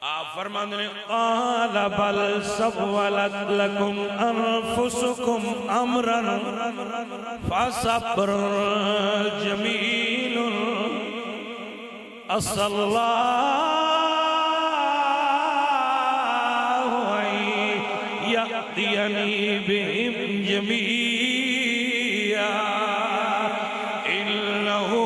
آپ فرماتے ہیں قال بل سولت لکم انفسکم امرا فصبر جمیل اسأل اللہ ان یأتینی بهم جمیعا انہو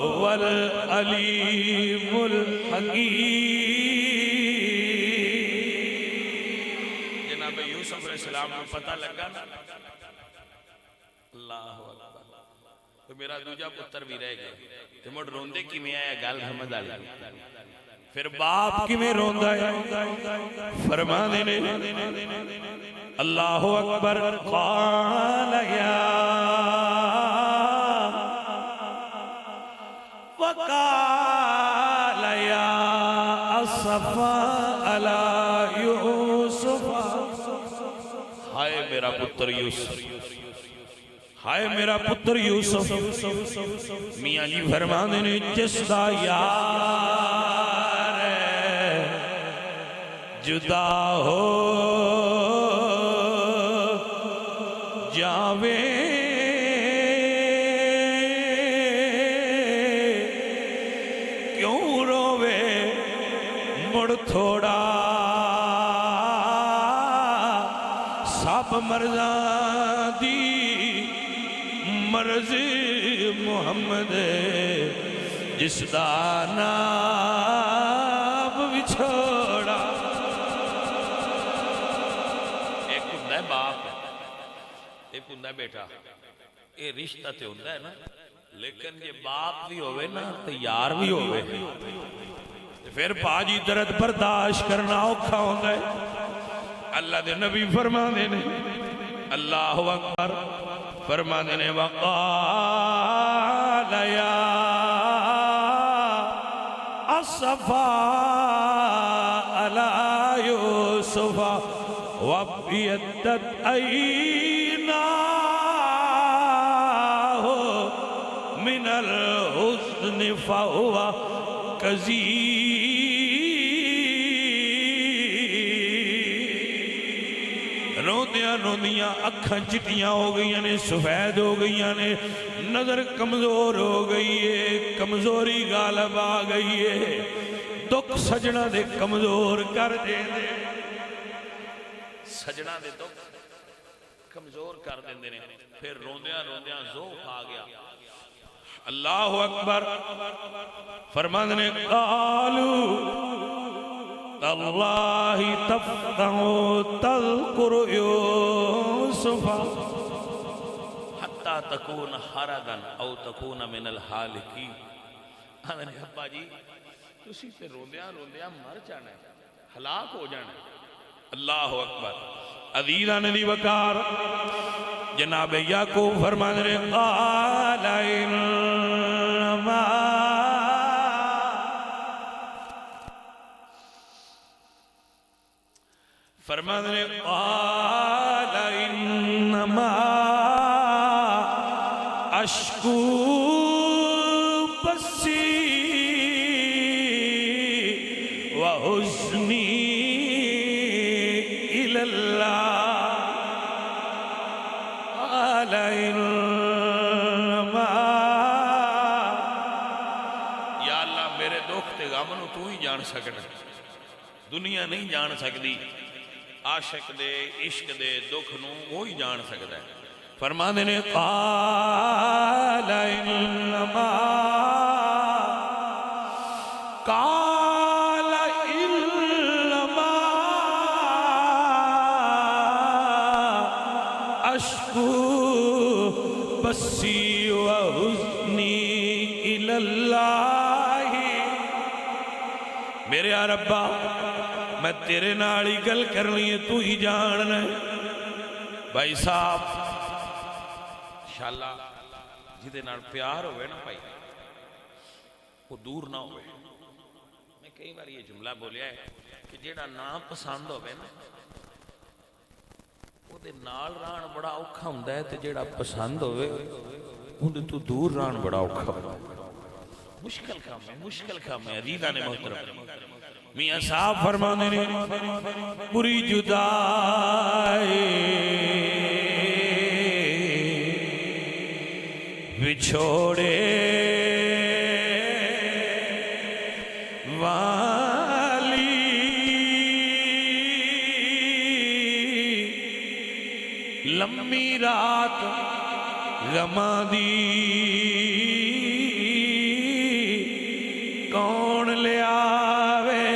هو العلیم الحکیم۔ جناب یوسف علیہ السلام کو پتہ لگا نا اللہ اکبر تو میرا دوجہ پتر بھی رہ گیا تو مڑ روندے کی میں آیا گال حمد آلی پھر باپ کی میں روندہ ہے فرمانے نے اللہ اکبر قال یا وقال یا اصفا علی یوسف ہائے میرا پتر یوسف ہائے میرا پتر یوسف میاں جی فرمانے نے جس دا یار جدا ہو جاوے کیوں روے مڑ تھوڑا سب مرزاں دی مرض محمد جس دا نام بچھوڑا۔ ایک ہندہ ہے باپ ایک ہندہ ہے بیٹا یہ رشتہ تے ہندہ ہے نا لیکن یہ باپ بھی ہوئے نا تو یار بھی ہوئے پھر باجی درد برداشت کرنا اوکھا ہوندہ ہے۔ اللہ دے نبی فرمانے نے اللہ اکبر فرمانے نے وقال یا اصفا علی یوسف وابیدت ایناہ من الحزن فہو کظیم۔ روندیاں روندیاں اکھاں چٹیاں ہو گئیاں نے سفید ہو گئیاں نے نظر کمزور ہو گئی ہے کمزوری غالب آ گئی ہے دکھ سجنا دے کمزور کر دے دے سجنا دے دکھ کمزور کر دے دے پھر روندیاں روندیاں ذوق آ گیا۔ اللہ اکبر فرمانے نے قالو اللہ تفتح تذکر یوسف حتی تکون حردا او تکون من الحالکین۔ ہمیں نے ابا جی تسی تے روندیاں روندیاں مر جانا ہے ہلاک ہو جانا ہے۔ اللہ اکبر عزیزان دی وقار جناب یعقوب فرمانے نے قال انما فرمانے نے قال انما اشکو بسی وحزنی الاللہ قال انما یا اللہ میرے دکھ تے غم نو تو ہی جان سکنا دنیا نہیں جان سکتی عاشق دے عشق دے دکھ نو وہی جان سکتا ہے۔ فرمانے نے قال انما قال انما اشکو بسی وحزنی الاللہ۔ میرے ربا میں تیرے نالی گل کرنی ہے تو ہی جاننا ہے۔ بھائی صاحب انشاءاللہ جدے نال پیار ہوئے نا بھائی وہ دور نہ ہوئے۔ میں کئی بار یہ جملہ بولیا ہے کہ جیڑا نام پسند ہوئے نا وہ دے نال ران بڑا اوکھا ہوندہ ہے تے جیڑا پسند ہوئے وہ دے تو دور ران بڑا اوکھا ہوندہ ہے۔ مشکل کام ہے عزیزان محترم میاں صاحب فرمانے نے بری جدائی بچھوڑے والی لمبی رات غماں دی کون لے آوے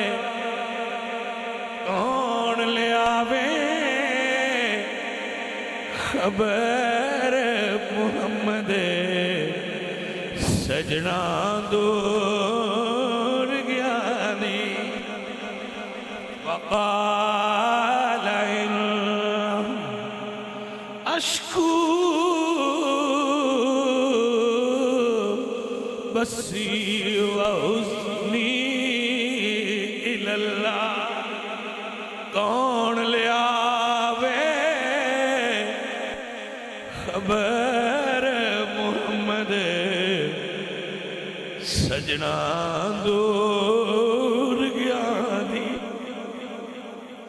خبر محمد سجنا دور گیانی وقال اشکو بسی و حزنی الاللہ کون لے آوے خبر محمد سجنا دو